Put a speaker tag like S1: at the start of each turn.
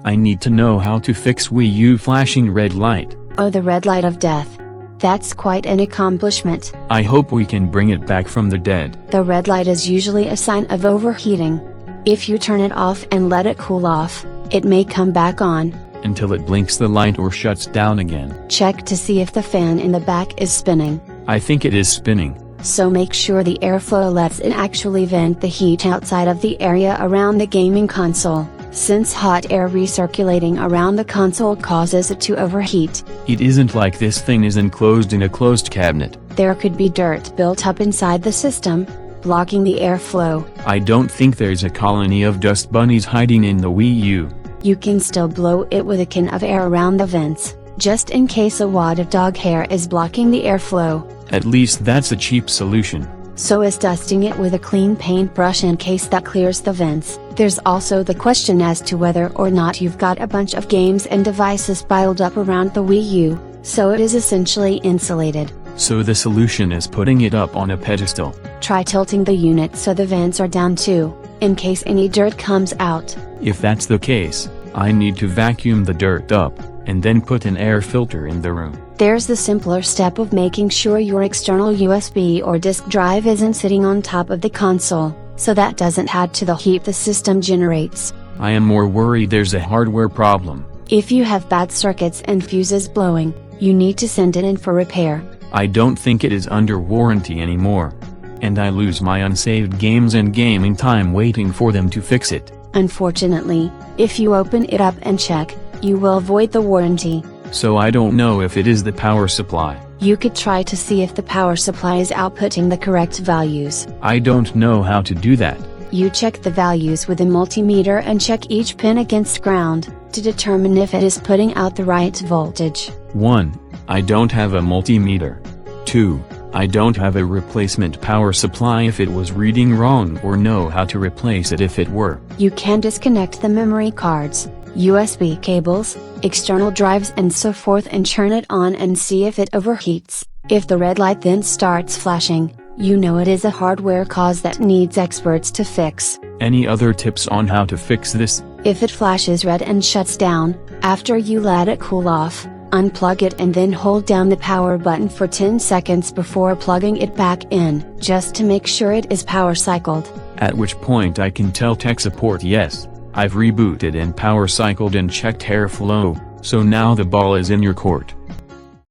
S1: I need to know how to fix Wii U flashing red light.
S2: Oh, the red light of death. That's quite an accomplishment.
S1: I hope we can bring it back from the dead.
S2: The red light is usually a sign of overheating. If you turn it off and let it cool off, it may come back on.
S1: Until it blinks the light or shuts down again.
S2: Check to see if the fan in the back is spinning.
S1: I think it is spinning.
S2: So make sure the airflow lets it actually vent the heat outside of the area around the gaming console, since hot air recirculating around the console causes it to overheat.
S1: It isn't like this thing is enclosed in a closed cabinet.
S2: There could be dirt built up inside the system, blocking the airflow.
S1: I don't think there's a colony of dust bunnies hiding in the Wii U.
S2: You can still blow it with a can of air around the vents, just in case a wad of dog hair is blocking the airflow.
S1: At least that's a cheap solution.
S2: So is dusting it with a clean paintbrush in case that clears the vents. There's also the question as to whether or not you've got a bunch of games and devices piled up around the Wii U, so it is essentially insulated.
S1: So the solution is putting it up on a pedestal.
S2: Try tilting the unit so the vents are down too, in case any dirt comes out.
S1: If that's the case, I need to vacuum the dirt up, and then put an air filter in the room.
S2: There's the simpler step of making sure your external USB or disk drive isn't sitting on top of the console, so that doesn't add to the heat the system generates.
S1: I am more worried there's a hardware problem.
S2: If you have bad circuits and fuses blowing, you need to send it in for repair.
S1: I don't think it is under warranty anymore. And I lose my unsaved games and gaming time waiting for them to fix it.
S2: Unfortunately, if you open it up and check, you will void the warranty.
S1: So I don't know if it is the power supply.
S2: You could try to see if the power supply is outputting the correct values.
S1: I don't know how to do that.
S2: You check the values with a multimeter and check each pin against ground, to determine if it is putting out the right voltage.
S1: 1. I don't have a multimeter. 2. I don't have a replacement power supply if it was reading wrong or know how to replace it if it were.
S2: You can disconnect the memory cards, USB cables, external drives and so forth and turn it on and see if it overheats. If the red light then starts flashing, you know it is a hardware cause that needs experts to fix.
S1: Any other tips on how to fix this?
S2: If it flashes red and shuts down, after you let it cool off, unplug it and then hold down the power button for 10 seconds before plugging it back in, just to make sure it is power cycled.
S1: At which point I can tell tech support yes, I've rebooted and power cycled and checked airflow, so now the ball is in your court.